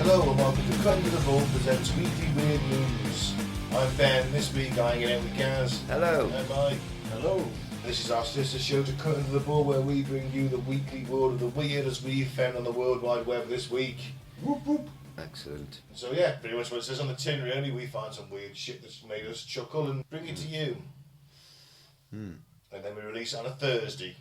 Hello and welcome to Cut Into the Ball presents Weekly Weird News. I'm Ben. This week I'm hanging out with Gaz. Hello. And Mike. Hello. This is our sister show to Cut Into the Ball, where we bring you the weekly world of the weird as we've found on the World Wide Web this week. Whoop whoop. Excellent. So yeah, pretty much what it says on the tin really. We find some weird shit that's made us chuckle and bring it to you. And then we release it on a Thursday.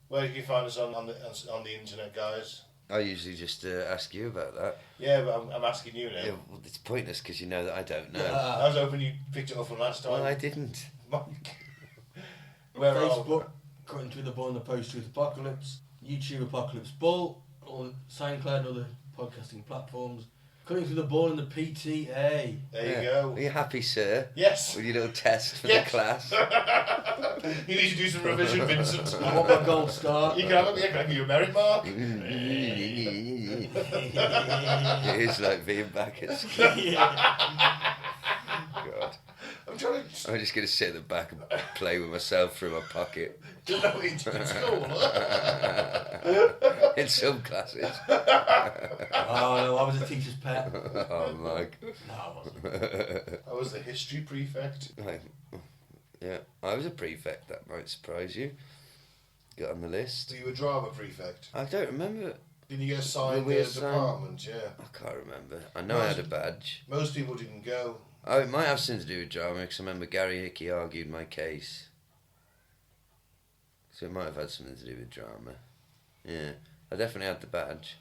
Where can you find us on the internet, guys? I usually just ask you about that. Yeah, but I'm asking you now. Yeah, well, it's pointless because you know that I don't know. I was hoping you picked it up from last time. Well, I didn't. Where Facebook, Cutting Through the Bull and the Post-Truth Apocalypse, YouTube Apocalypse Bull, all SoundCloud and other podcasting platforms. Cutting Through the Bull and the PTA. There you go. Are you happy, sir? Yes. With your little test for Yes. the class? You need to do some revision, Vincent. I want my gold star. You can have it, can I give you a merit mark? It is like being back at school. God. I'm trying to... I'm just going to sit at the back and play with myself through my pocket. Do you know what you did in school? In some classes. Oh no, I was a teacher's pet. Oh, Mike. No, I wasn't. I was the history prefect. Yeah, I was a prefect. That might surprise you. Got on the list. So you were drama prefect. I don't remember. Did you get assigned Were we the assigned? department? Yeah. I can't remember. I know I had a badge. Most people didn't go. Oh, it might have something to do with drama because I remember Gary Hickey argued my case. So it might have had something to do with drama. Yeah, I definitely had the badge.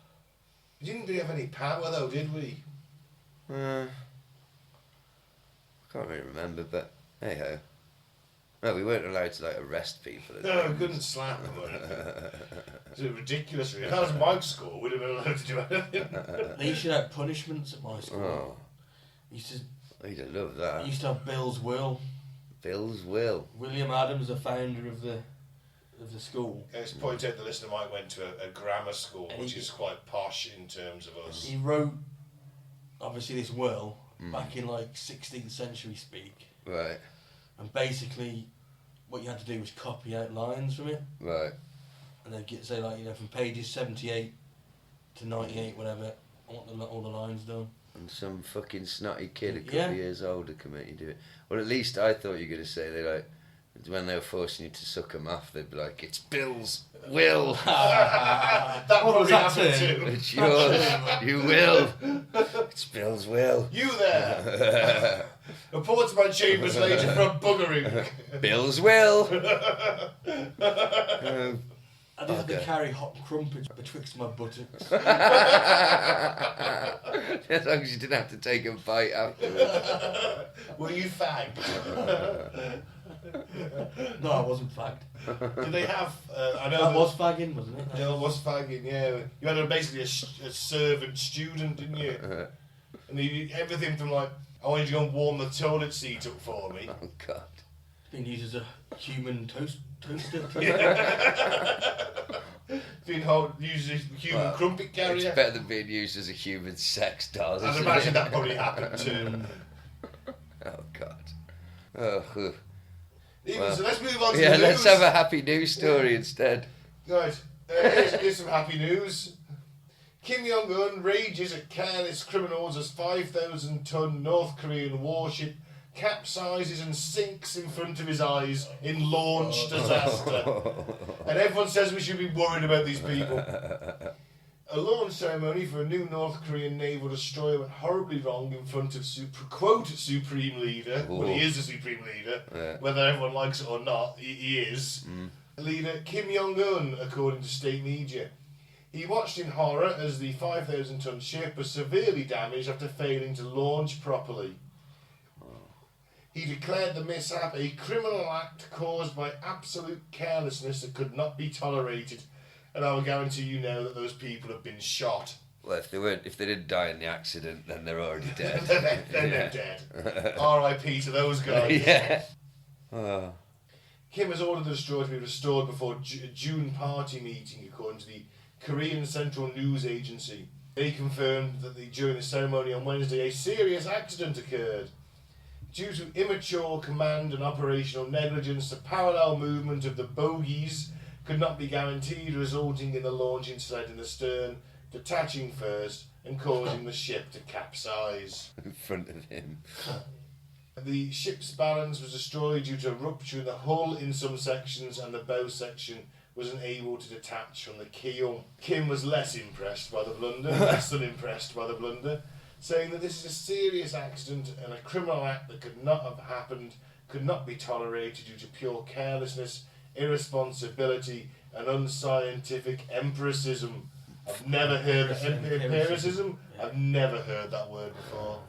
We didn't really have any power though, did we? I can't really remember, but hey ho. No, we weren't allowed to like arrest people. No, we couldn't slap them or anything. It was ridiculous. Really. If that was Mike's school, we'd have been allowed to do anything. They used to have punishments at my school. Oh, Used I'd have loved that. to have Bill's will. Bill's will. William Adams, the founder of the school. Let's point out the listener Mike went to a grammar school, And which he- is quite posh in terms of us. He wrote, obviously, this will back in like 16th century speak. Right, And basically, what you had to do was copy out lines from it. right. And they'd say, like, from pages 78 to 98, whatever, I want all the lines done. And some fucking snotty kid a couple Yeah. of years older can make you do it. Well, at least I thought you were going to say they like when they were forcing you to suck them off, they'd be like, "It's Bill's will. That What was probably that happened term? too. It's yours. You will. It's Bill's will. You there! Report to my chambers later for buggering. Bill's will." I did have to Okay. carry hot crumpets betwixt my buttocks. As long as you didn't have to take a bite afterwards. Were you fagged? No, I wasn't fagged. Did they have... I know That was fagging, wasn't it? Yeah, it was fagging, yeah. You had basically a servant student, didn't you? And he, everything from like, I want you to go and warm the toilet seat up for me. Oh God. It's been used as a human toaster. Being used as a human crumpet carrier. It's better than being used as a human sex doll. I'd isn't imagine it? that probably happened too. Oh God. Oh. So let's move on to the Yeah, news. let's have a happy news story instead. Right, here's some happy news. Kim Jong-un rages at careless criminals as 5,000-ton North Korean warship capsizes and sinks in front of his eyes in launch disaster. And everyone says we should be worried about these people. A launch ceremony for a new North Korean naval destroyer went horribly wrong in front of quote Supreme Leader. Well, he is the Supreme Leader. Yeah. Whether everyone likes it or not, he is. Leader Kim Jong-un, according to state media. He watched in horror as the 5,000-ton ship was severely damaged after failing to launch properly. He declared the mishap a criminal act caused by absolute carelessness that could not be tolerated. And I will guarantee you now that those people have been shot. Well, if they didn't die in the accident, then they're already dead. then they're dead. R.I.P. to those guys. Yeah. Oh. Kim has ordered the destroyer to be restored before a June party meeting, according to the Korean Central News Agency. They confirmed that during the ceremony on Wednesday, a serious accident occurred. Due to immature command and operational negligence, the parallel movement of the bogies could not be guaranteed, resulting in the launching sled in the stern detaching first and causing the ship to capsize. In front of him. The ship's balance was destroyed due to a rupture in the hull in some sections, and the bow section was unable to detach from the keel. Kim was less than impressed by the blunder, saying that this is a serious accident and a criminal act that could not have happened, could not be tolerated due to pure carelessness, irresponsibility and unscientific empiricism. I've never heard empiricism. I've never heard that word before.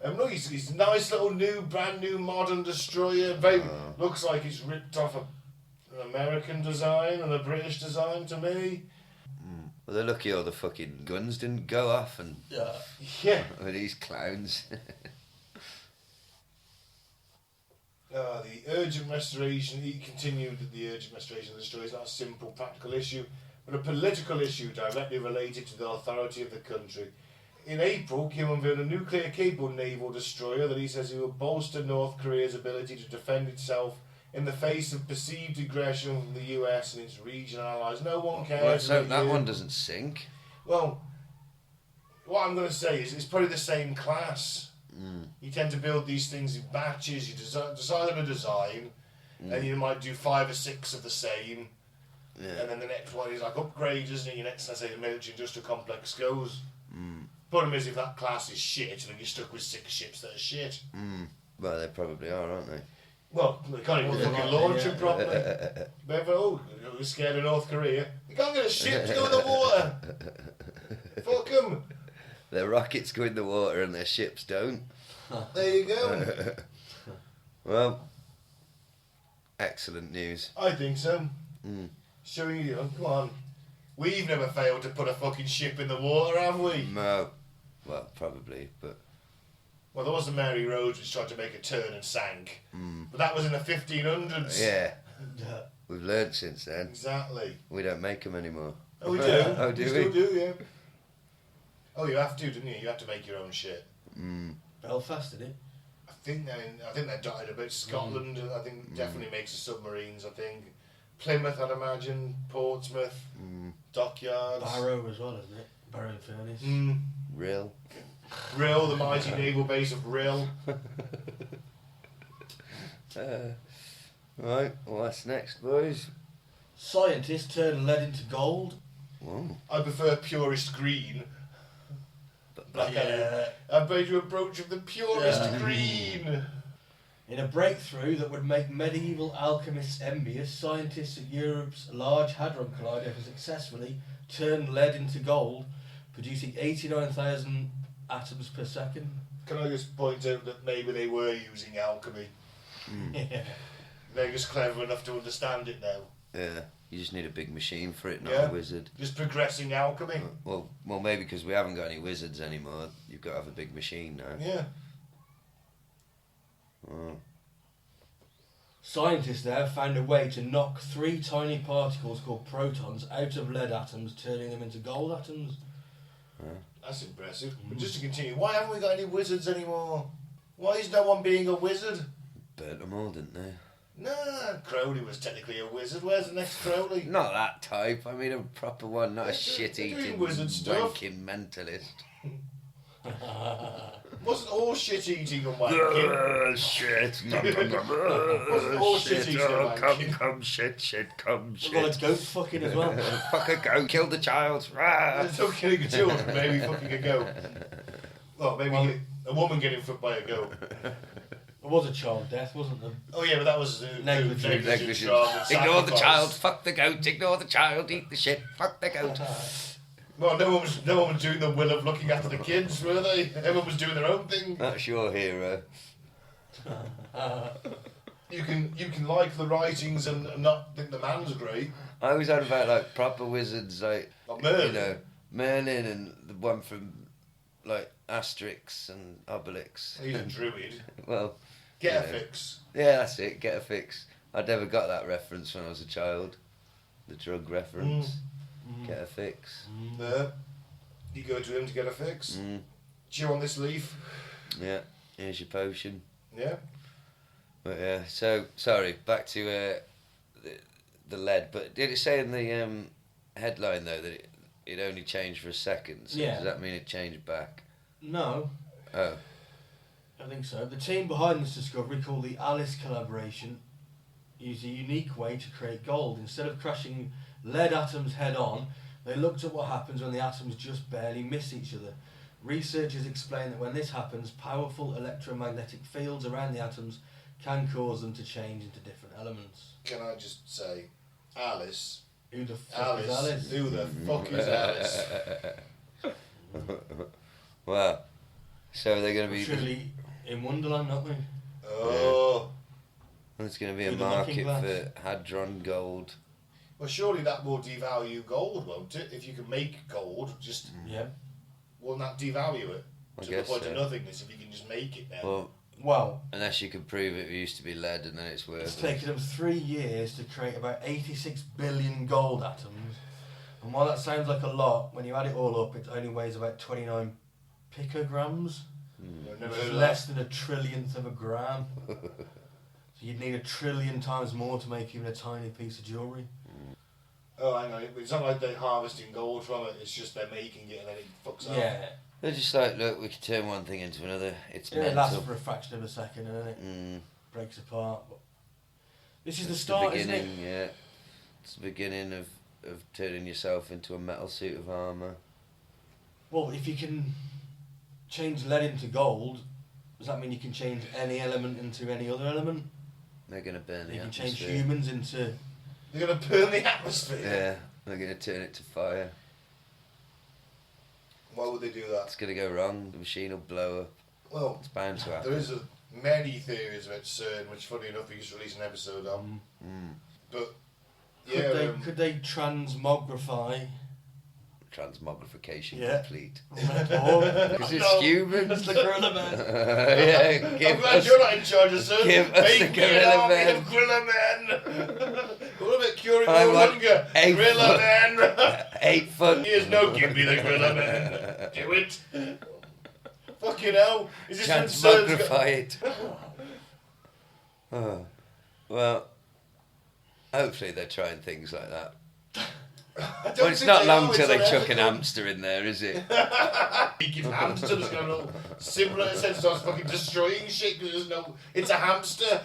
Look, he's a nice little brand new modern destroyer. Looks like it's ripped off an American design and a British design to me. Well, they're lucky all the fucking guns didn't go off and... Yeah. With these clowns. The urgent restoration, he continued that the urgent restoration of the destroyer is not a simple practical issue, but a political issue directly related to the authority of the country. In April, Kim unveiled a nuclear-capable naval destroyer that he says he will bolster North Korea's ability to defend itself in the face of perceived aggression from the US and its regional allies. No one cares. Let's hope that one doesn't sink. Well, what I'm going to say is it's probably the same class. You tend to build these things in batches. You decide on a design, and you might do 5 or 6 of the same. Yeah. And then the next one is like upgrades, and your next, let's say, the military industrial complex goes. Problem is, if that class is shit, then you're stuck with 6 ships that are shit. Well, they probably are, aren't they? Well, they can't even fucking launch them properly. But we're scared of North Korea. They can't get a ship to go in the water. Fuck them. Their rockets go in the water and their ships don't. There you go. Well, excellent news. I think so. Showing you, come on. We've never failed to put a fucking ship in the water, have we? No. Well, probably, but... Well, there was the Mary Rose which tried to make a turn and sank. But that was in the 1500s. Yeah. We've learned since then. Exactly. We don't make them anymore. Oh, we do? Oh, do we? Still do, yeah. Oh, you have to, didn't you? You have to make your own shit. Belfast, did it? I think they're dotted about Scotland. I think definitely makes the submarines. I think Plymouth, I'd imagine, Portsmouth, dockyards. Barrow as well, isn't it? Barrow and Furnace. Real. Rill, the mighty naval base of Rill. Right, what's next, boys? Scientists turn lead into gold. Whoa. I prefer purest green. I've made you approach of the purest green. In a breakthrough that would make medieval alchemists envious, scientists at Europe's Large Hadron Collider have successfully turned lead into gold, producing 89,000 atoms per second. Can I just point out that maybe they were using alchemy? Yeah. They're just clever enough to understand it now. Yeah, you just need a big machine for it, not Yeah. a wizard. Just progressing alchemy. Well, maybe because we haven't got any wizards anymore, you've got to have a big machine now. Yeah. Oh. Scientists there have found a way to knock 3 tiny particles called protons out of lead atoms, turning them into gold atoms. That's impressive. But just to continue, why haven't we got any wizards anymore? Why is no one being a wizard? Burnt them all, didn't they? Nah, Crowley was technically a wizard. Where's the next Crowley? Not that type. I mean a proper one, not a They're shit-eating, doing wizard stuff. wanking mentalist. Wasn't all shit-eating and wanking. Shit. Wasn't all shit-eating and wanking. Come, shit, come, We've got a goat fucking as well. Fuck a goat, kill the child. Rah. There's no killing a children, maybe fucking a goat. Well, maybe a woman getting fucked by a goat. It was a child death, wasn't there? Oh yeah, but that was Negligent. negligence rather than Ignore the sacrifice. child, fuck the goat, ignore the child, eat the shit, fuck the goat. Well, no one was doing the will of looking after the kids, were they? Everyone was doing their own thing. That's your hero. You can like the writings and not think the man's great. I always had about like proper wizards, like Merlin. you know, Merlin and the one from like Asterix and Obelix. He's a druid. Well, Get you a know. fix. Yeah, that's it. Get a fix. I never got that reference when I was a child. The drug reference. Get a fix. There. You go to him to get a fix. Chew on this leaf. Yeah. Here's your potion. Yeah. But yeah. So sorry. Back to the lead. But did it say in the headline though that it only changed for a second. So Yeah. does that mean it changed back? No, Oh. I think so. The team behind this discovery, called the Alice Collaboration, used a unique way to create gold. Instead of crashing lead atoms head-on, they looked at what happens when the atoms just barely miss each other. Researchers explain that when this happens, powerful electromagnetic fields around the atoms can cause them to change into different elements. Can I just say, Alice? Who the fuck is Alice? Who the fuck is Alice? Well, so they're going to be... Truly in Wonderland, aren't we? Oh. There's going to be a With the market looking glass. for hadron gold. Well, surely that will devalue gold, won't it? If you can make gold, just Yeah. won't that devalue it I to the guess point so. of nothingness if you can just make it now? Well, Well, unless you could prove it used to be lead and then it's it's worth... taken them 3 years to create about 86 billion gold atoms. And while that sounds like a lot, when you add it all up, it only weighs about 29 picograms. I've never Which heard is of less than a trillionth of a gram. So you'd need 1 trillion times more to make even a tiny piece of jewellery. that. Oh, hang on. It's not like they're harvesting gold from it. It's just they're making it and then it fucks up. Yeah. They're just like, look, we can turn one thing into another. It's It lasts mental. for a fraction of a second, and then it Mm, breaks apart. But this is the it's start, isn't it? beginning, yeah. It's the beginning of turning yourself into a metal suit of armour. Well, if you can change lead into gold, does that mean you can change any element into any other element? They're going to burn the You can change atmosphere. humans into... They're going to burn the atmosphere. Yeah, they're going to turn it to fire. Why would they do that? It's going to go wrong. The machine will blow up. Well, It's bound to happen. there is many theories about CERN, which, funny enough, we just released an episode on. But, yeah, Could they transmogrify... Transmogrification Yeah. complete. Because it's humans. It's the Gorilla Man. Yeah, I'm give glad us, you're not in charge of CERN. give us Make the me an Gorilla army Men. of Gorilla Men. What about curing I world want hunger? 8 Gorilla foot- Man. 8 foot. Here's no give me the Gorilla Man. Do it. Fucking hell. Is this when CERN's got... Transmogrify it. Oh. Well, hopefully they're trying things like that. I don't Well, it's think not they long are, till it's they chuck an unethical. hamster in there, is it? Speaking of hamster, there's going to similar sense starts fucking destroying shit because there's no. It's a hamster.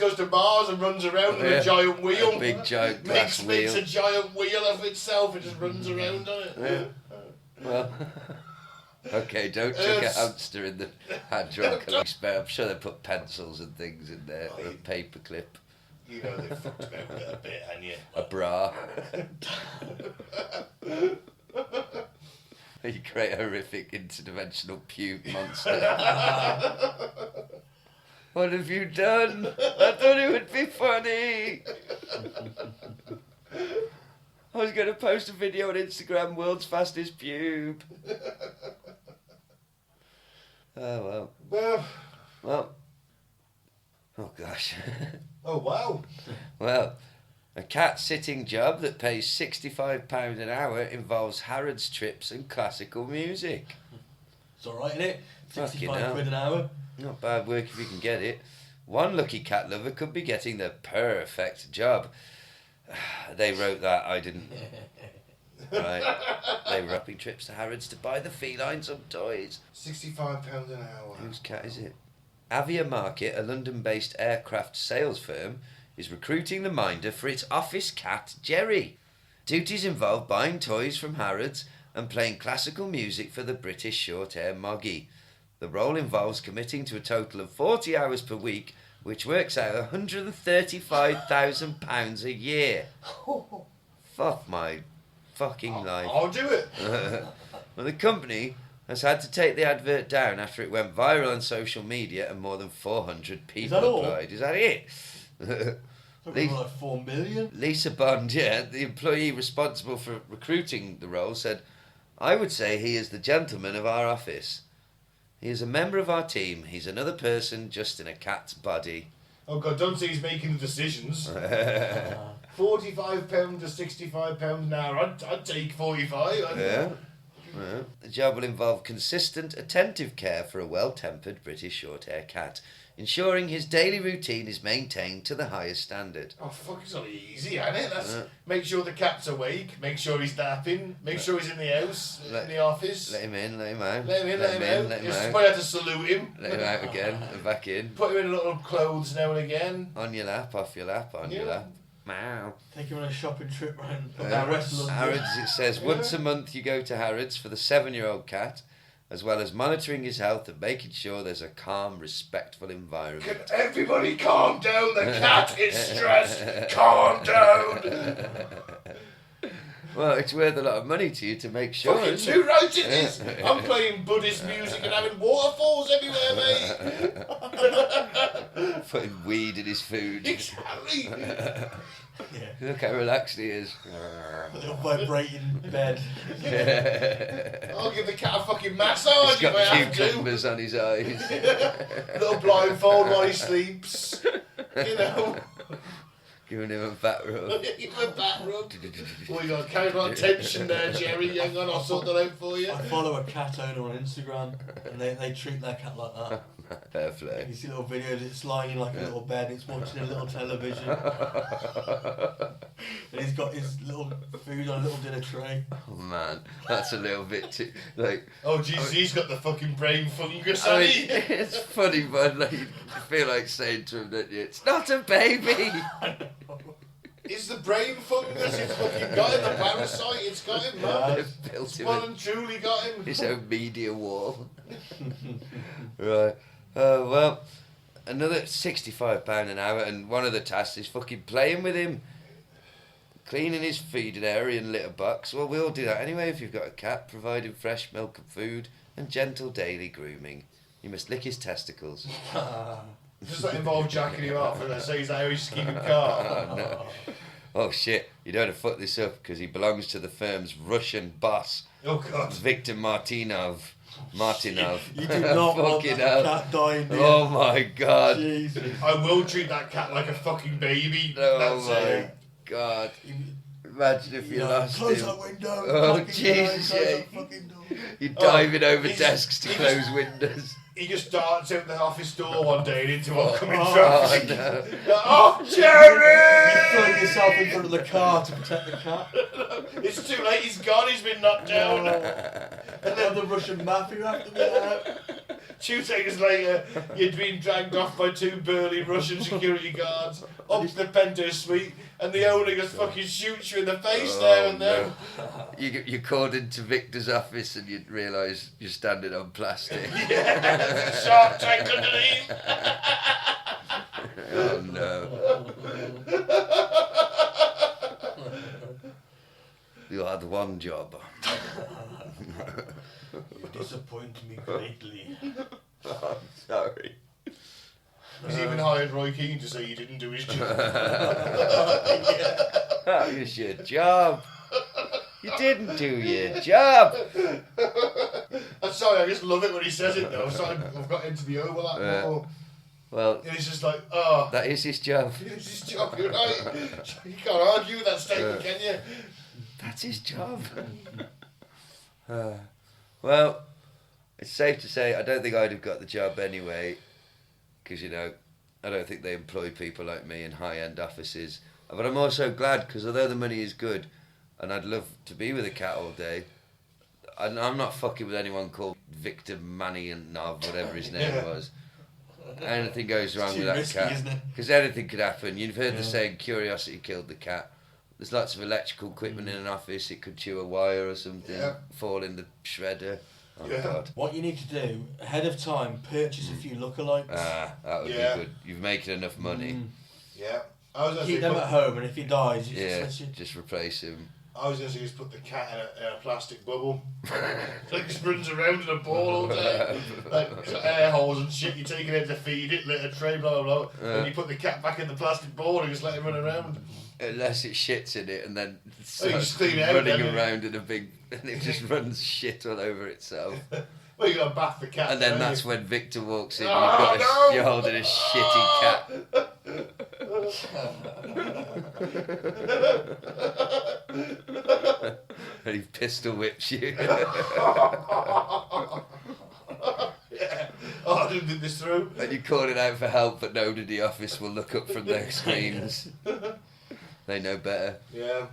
Goes to Mars and runs around on Yeah. a giant wheel. A big giant glass makes wheel. a giant wheel of itself and just runs around on it. Yeah. Well, okay, don't chuck a hamster in the hadron collector. I'm sure they put pencils and things in there, or a paper clip, You know they fucked about with it a bit, and you. a bra. You create a horrific interdimensional puke monster. What have you done? I thought it would be funny. I was going to post a video on Instagram, world's fastest pube. Oh, Well, well. Oh, gosh. oh wow. Well, a cat-sitting job that pays £65 an hour involves Harrods trips and classical music. It's alright, innit? Fucking 65 hell. quid an hour. Not bad work if you can get it. One lucky cat lover could be getting the perfect job. They wrote that, I didn't. Right. They were upping trips to Harrods to buy the feline some toys. £65 an hour. Whose cat is it? Avia Market, a London-based aircraft sales firm, is recruiting the minder for its office cat, Jerry. Duties involve buying toys from Harrods and playing classical music for the British short-hair Moggy. The role involves committing to a total of 40 hours per week, which works out £135,000 a year. Fuck my fucking life. I'll do it. Well, the company has had to take the advert down after it went viral on social media and more than 400 people that all? applied. Is that it? Something like 4 million. Lisa Bond, yeah, the employee responsible for recruiting the role, said, "I would say he is the gentleman of our office. He is a member of our team. He's another person just in a cat's body." Oh God, don't say he's making the decisions. £45 to £65 an hour. I'd take 45. Yeah. The job will involve consistent, attentive care for a well-tempered British short-hair cat, ensuring his daily routine is maintained to the highest standard. Oh fuck, it's only easy, isn't it? That's make sure the cat's awake, make sure he's napping, make sure he's in the house, in the office. Let him in, let him out. Let him in, let him out. You probably have to salute him. Let him out again and back in. Put him in little clothes now and again. On your lap, off your lap, on your lap. Meow. Take him on a shopping trip round Harrods, it says, once a month you go to Harrods for the 7-year-old cat, as well as monitoring his health and making sure there's a calm, respectful environment. Can everybody calm down? The cat is stressed. Calm down. Well, it's worth a lot of money to you to make sure. Fucking too right it is. I'm playing Buddhist music and having waterfalls everywhere, mate. Putting weed in his food. Exactly. Look how relaxed he is. A little vibrating bed. I'll give the cat a fucking massage He's got if I have to. cucumbers on his eyes. Little blindfold while he sleeps. You know. Giving him a back rub. Give him a back rub. Oh, you got carrying on tension there, Jerry. Hang on, I'll sort that out for you. I follow a cat owner on Instagram, and they treat their cat like that. Fair play. You see little videos, it's lying in like a little bed, it's watching a little television. And he's got his little food on a little dinner tray. Oh man, that's a little bit too, like... Oh Jesus, he's got the fucking brain fungus, I hasn't mean, he? it's funny, but like, you feel like saying to him, don't you? It's not a baby! It's the brain fungus, it's fucking got him, the parasite, it's got him, man. They've built It's him well and truly got him. his own media wall. Right. Well, another £65 an hour, and one of the tasks is fucking playing with him. Cleaning his feeding area and litter box. Well, we all do that anyway if you've got a cat. Providing fresh milk and food and gentle daily grooming. You must lick his testicles. Does that involve jacking him off and say he's the Irish scheming car? No. Oh shit, you don't want to fuck this up because he belongs to the firm's Russian boss, Oh God. Victor Martinov. You do not want Fucking that hell. cat dying, do you? Oh my god. Jesus. I will treat that cat like a fucking baby. Oh That's my it. god. Imagine if you lost close him. that window. Oh, fucking Jesus, close yeah. that fucking door. You're diving over he's- desks to he's- close windows. He just darts out the office door one day and into oncoming Oh traffic. no. Oh, You Jerry! throw yourself in front of the car to protect the cat. It's too late, he's gone, he's been knocked down. And then the Russian mafia after that. 2 seconds later, you'd been dragged off by 2 burly Russian security guards up to the Pento suite, and the owner just fucking shoots you in the face there and then. You're called into Victor's office and you realise you're standing on plastic. Yeah, there's a shark tank underneath. Oh no. You had one job. You disappoint me greatly. Oh, sorry. He's even hired Roy Keane to say he didn't do his job. That was your job. You didn't do your job. I'm sorry, I just love it when he says it though. So I've got into the overlap more. Well, And it's just like, oh, that is his job. it's his job, you're right. You can't argue with that statement, can you? That's his job. Well, it's safe to say I don't think I'd have got the job anyway, because, you know, I don't think they employ people like me in high-end offices. But I'm also glad, because although the money is good, and I'd love to be with a cat all day, I'm not fucking with anyone called Victor Manianov, whatever his name was. Anything goes wrong It's with too that risky, cat, isn't it? because anything could happen. You've heard the saying, curiosity killed the cat. There's lots of electrical equipment in an office. It could chew a wire or something, fall in the shredder. Oh Yeah. God. What you need to do, ahead of time, purchase a few lookalikes. That would Yeah. be good. You're making enough money. Yeah. I was going to Keep say, them at home, and if he dies, you Yeah, just let you... just replace him. just put the cat in a plastic bubble. So it just runs around in a ball all day. Like, it's got air holes and shit. You take it in to feed it, litter tray, blah, blah, blah. And you put the cat back in the plastic ball and just let it run around. Unless it shits in it and then Oh, you starts just clean it out, running don't you? around in a big... And it just runs shit all over itself. Well, you got to bath the cat. And then don't that's you? when Victor walks in. Oh, You're no! holding a shitty cat. And he pistol whips you. Yeah. Oh, didn't think this through. And you're calling out for help, but nobody in the office will look up from their screens. They know better. Yeah.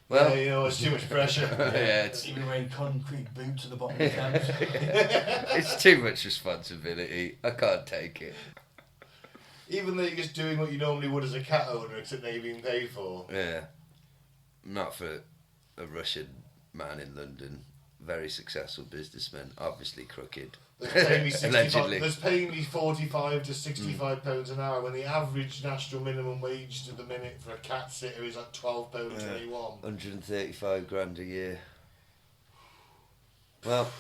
Well, yeah, you know, it's too much pressure. yeah, it's Even wearing concrete boots at the bottom of the camps. it's too much responsibility. I can't take it. Even though you're just doing what you normally would as a cat owner, except now you're being paid for. Yeah, not for a Russian man in London. Very successful businessman, obviously crooked. There's paying me 45 to 65 pounds an hour when the average national minimum wage to the minute for a cat sitter is like £12.21. 135 grand a year. Well,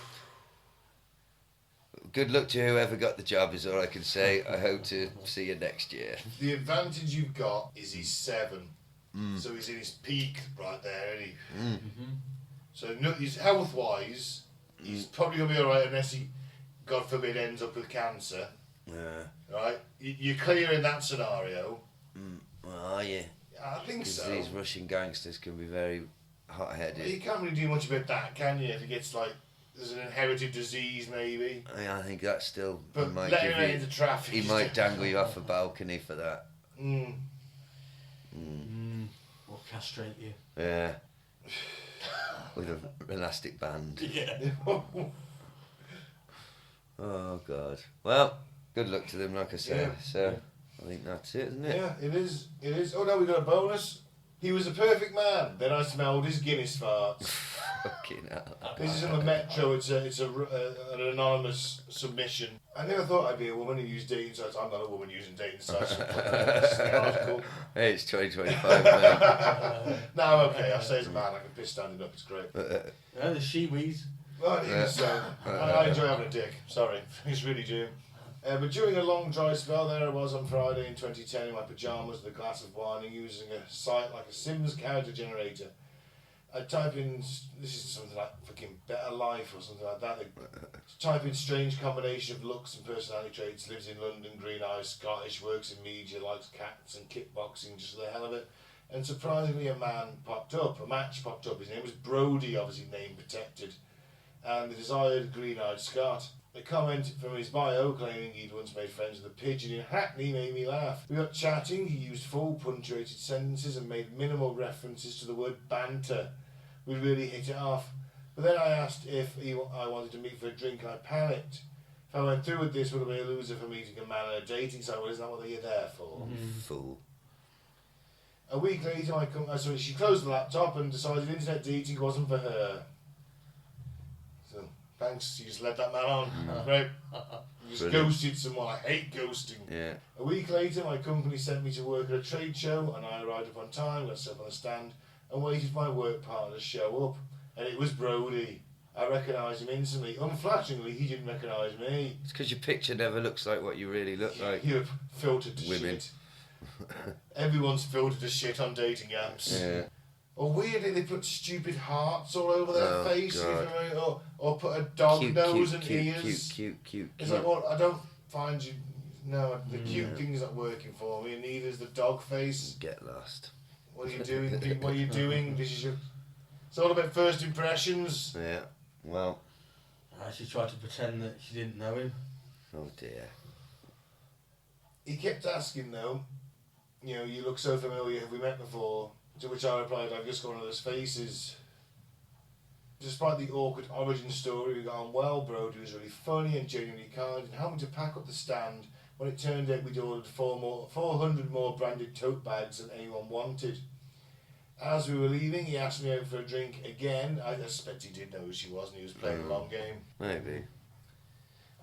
good luck to whoever got the job is all I can say. I hope to see you next year. The advantage you've got is he's 7. So he's in his peak right there, isn't he? Mm-hmm. So he's health-wise, he's probably going to be alright unless he, God forbid, ends up with cancer. Yeah. Right? You're clear in that scenario. Well, are you? I think Because so. these Russian gangsters can be very hot-headed. You can't really do much about that, can you? If it gets like, there's an inherited disease maybe. I think that's still... But he might letting give him you, into traffic. he might dangle you off a balcony for that. Or castrate you. Yeah. With an elastic band. Yeah. Oh, God. Well, good luck to them, like I say. Yeah. So, I think that's it, isn't it? Yeah, it is. It is. Oh no, we got a bonus. He was a perfect man. Then I smelled his Guinness farts. Fucking hell. This is in the Metro. It's an anonymous submission. I never thought I'd be a woman who used dating sites. I'm not a woman using dating sites. Article. Hey, it's 2025, man. No, I'm okay. I say as a man, I can piss standing up. It's great. Yeah, the shiwis. Well, I enjoy having a dick. Sorry, it's really do. But during a long dry spell, there I was on Friday in 2010 in my pyjamas with a glass of wine and using a site like a Sims character generator. I type in, this is something like fucking Better Life or something like that. Type in strange combination of looks and personality traits, lives in London, green eyes, Scottish, works in media, likes cats and kickboxing just for the hell of it. And surprisingly a match popped up. His name was Brody, obviously name protected. And the desired green-eyed Scot. A comment from his bio claiming he'd once made friends with a pigeon in Hackney made me laugh. We got chatting, he used full punctuated sentences and made minimal references to the word banter. We really hit it off. But then I asked if I wanted to meet for a drink and I panicked. If I went through with this, would it be a loser for meeting a man on a dating site? Well, isn't that what you're there for? Fool. A week later, she closed the laptop and decided internet dating wasn't for her. So, thanks, you just let that man on. Great. You just ghosted someone. I hate ghosting. Yeah. A week later, my company sent me to work at a trade show and I arrived up on time, got set up on the stand and waited for my work partner to show up. And it was Brody. I recognised him instantly. Unflatteringly, he didn't recognise me. It's because your picture never looks like what you really look like. You're filtered to Women. shit. Everyone's filtered to shit on dating apps. Yeah. Or weirdly, they put stupid hearts all over their face, God. or put a dog Cute, nose cute, and cute, ears. cute. It's like, well, I don't find you. No, the cute thing's not working for me, and neither is the dog face. Get lost. What are you doing? What are you doing? This is your. It's all about first impressions. Yeah. Well. She tried to pretend that she didn't know him. Oh dear. He kept asking though, you look so familiar, have we met before? To which I replied, I've just got one of those faces. Despite the awkward origin story, we got on well. Brody was really funny and genuinely kind and helped me to pack up the stand when it turned out we'd ordered 400 more branded tote bags than anyone wanted. As we were leaving, he asked me out for a drink again. I suspect he didn't know who she was and he was playing a long game. Maybe.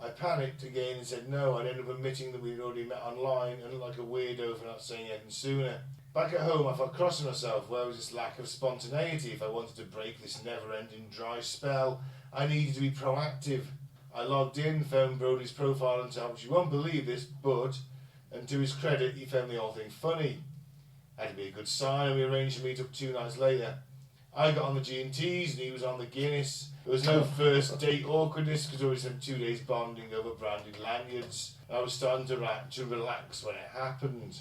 I panicked again and said no. I'd ended up admitting that we'd already met online and looked like a weirdo for not saying anything sooner. Back at home, I felt cross with myself. Where was this lack of spontaneity? If I wanted to break this never-ending dry spell, I needed to be proactive. I logged in, found Brody's profile and told you won't believe this, but, and to his credit, he found the whole thing funny. Had to be a good sign, and we arranged to meet up 2 nights later. I got on the G&Ts and he was on the Guinness. There was no first date awkwardness because we already spent 2 days bonding over branded lanyards. I was starting to relax when it happened.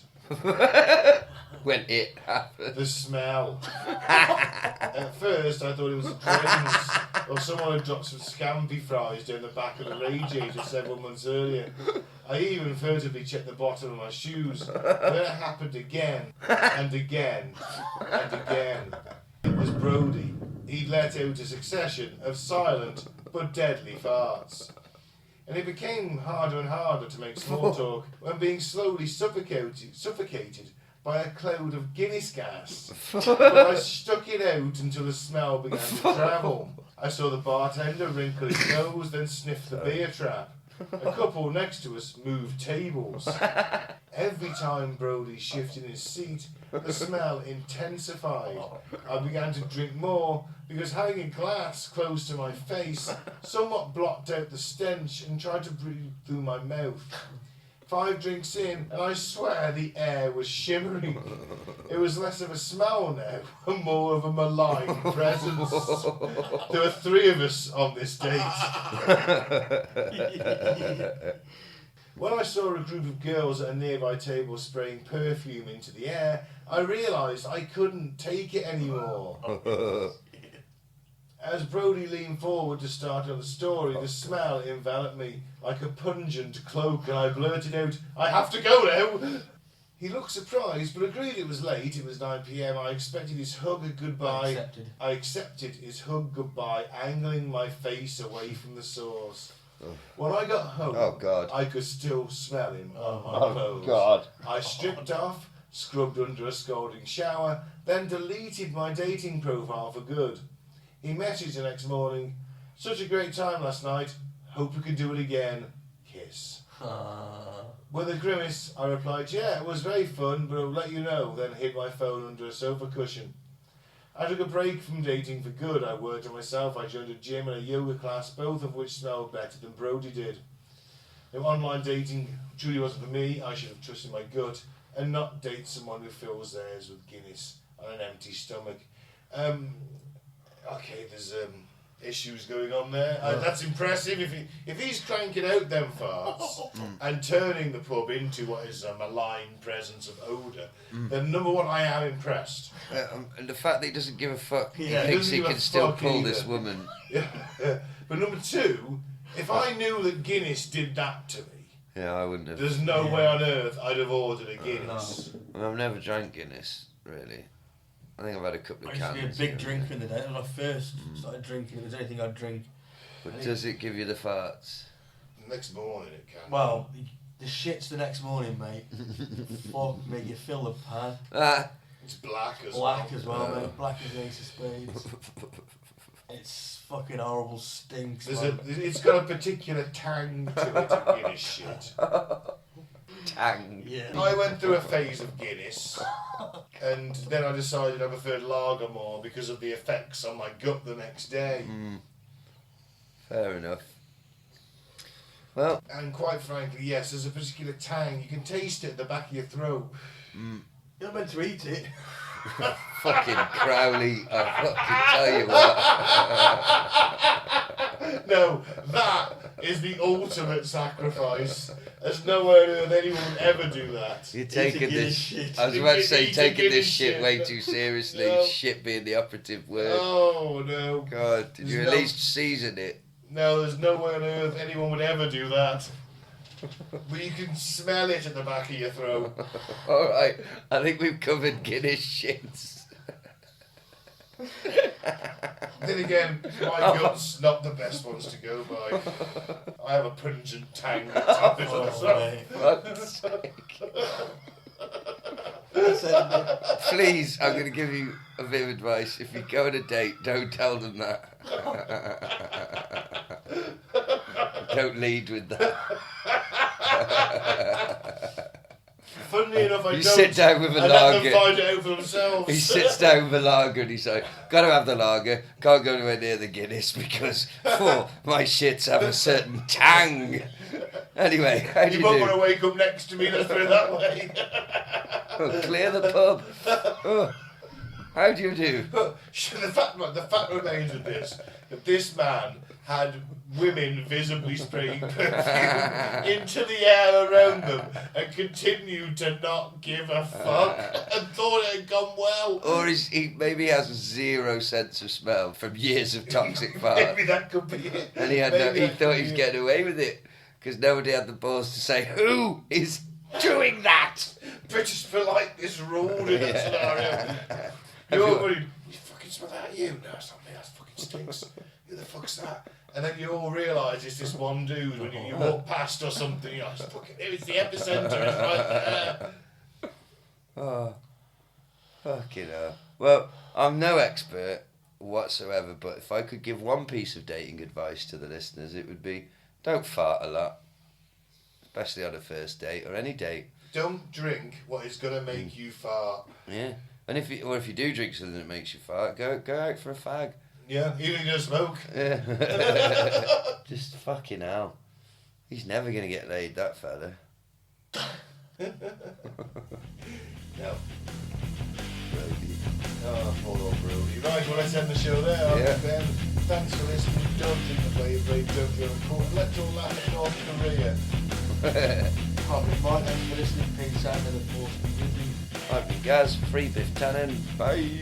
When it happened. The smell. At first I thought it was drains. or someone had dropped some scampi fries down the back of the radiator several months earlier. I even furtively checked the bottom of my shoes. Then it happened again, and again, and again. It was Brody. He'd let out a succession of silent but deadly farts. And it became harder and harder to make small talk when being slowly suffocated by a cloud of Guinness gas. But I stuck it out until the smell began to travel. I saw the bartender wrinkle his nose, then sniff the beer trap. A couple next to us moved tables. Every time Brody shifted his seat, the smell intensified. I began to drink more because having a glass close to my face somewhat blocked out the stench and tried to breathe through my mouth. 5 drinks in, and I swear the air was shimmering. It was less of a smell now, and more of a malign presence. There were 3 of us on this date. When I saw a group of girls at a nearby table spraying perfume into the air, I realised I couldn't take it anymore. As Brody leaned forward to start on the story, the smell enveloped me like a pungent cloak, and I blurted out, "I have to go now!" He looked surprised, but agreed it was late. It was 9 p.m. I expected his hug goodbye. I accepted his hug goodbye, angling my face away from the source. When I got home, I could still smell him on my clothes. God. I stripped off, scrubbed under a scalding shower, then deleted my dating profile for good. He messaged the next morning, "Such a great time last night. Hope we can do it again. Kiss." With a grimace, I replied, "Yeah, it was very fun, but I'll let you know," then hid my phone under a sofa cushion. I took a break from dating for good. I worked on myself. I joined a gym and a yoga class, both of which smelled better than Brody did. Now, online dating truly wasn't for me. I should have trusted my gut and not date someone who fills theirs with Guinness on an empty stomach. Okay, there's issues going on there. That's impressive. If he's cranking out them farts and turning the pub into what is a malign presence of odour, then number one, I am impressed. And the fact that he doesn't give a fuck, Yeah, he thinks he can still pull this woman. Yeah. But number two, if I knew that Guinness did that to me, Yeah, I wouldn't have. there's no way on earth I'd have ordered a Guinness. Well, I've never drank Guinness, really. I think I've had a couple of I cans. used to be a big drinker in the day. When I first started drinking, if there's anything I'd drink. But does it give you the farts? Next morning it can. Well, the shit's the next morning, mate. Fuck me, you fill the pan. It's black as Black well. as well, mate. Black as the ace of spades. It's fucking horrible, stinks. It's got a particular tang to it, Guinness shit. Tang. Yeah. I went through a phase of Guinness, and then I decided I preferred lager more because of the effects on my gut the next day. Fair enough. Well, And quite frankly, yes, there's a particular tang. You can taste it at the back of your throat. You're not meant to eat it. fucking Crowley, I fucking tell you what. No, that is the ultimate sacrifice. There's nowhere on earth anyone would ever do that. You're taking this shit. I was about to say, Eating taking this Guinness shit shit. way too seriously. No. Shit being the operative word. Oh, no. God, did you There's at no- least season it? No, there's nowhere on earth anyone would ever do that. But you can smell it at the back of your throat. Alright, I think we've covered Guinness shits. Then again, my gut's not the best ones to go by. I have a pungent tang at the top of it as well. Fuck's sake. Please, I'm going to give you a bit of advice. If you go on a date, don't tell them that. Don't lead with that. Funnily enough, I You don't. sit down with a and let lager. them find it out for themselves. He sits down with a lager and he's like, gotta have the lager, can't go anywhere near the Guinness because my shits have a certain tang. Anyway, how do You you won't do? want to wake up next to me, let's put it that way. Oh, clear the pub. Oh. How do you do? The fact remains with this, that this man had women visibly spraying perfume into the air around them and continued to not give a fuck and thought it had gone well. Or he maybe has zero sense of smell from years of toxic fart. Maybe that could be it. And he thought he was getting away with it because nobody had the balls to say, who is doing that? British politeness ruled in that scenario. You're going, you fucking smell that, you? No, it's not me, that fucking stinks. Who the fuck's that? And then you all realise it's this one dude when you walk past or something, you're like, fucking, it's the epicentre, it's right there. Oh, fucking hell. Well, I'm no expert whatsoever, but if I could give one piece of dating advice to the listeners, it would be don't fart a lot, especially on a first date or any date. Don't drink what is going to make you fart. Yeah. And if you do drink something that makes you fart, go out for a fag. Yeah, even if you don't smoke. Yeah. Just fucking hell. He's never going to get laid, that fella. No. Oh, poor old Brody. Right, well, let's end the show there. Yeah. Ben, thanks for listening. Don't drink the flavour, don't go to court. Let's all that in North Korea. Right, thanks for listening. Peace out and the force be with you. I've been Gaz, free Biff Tannen. Bye.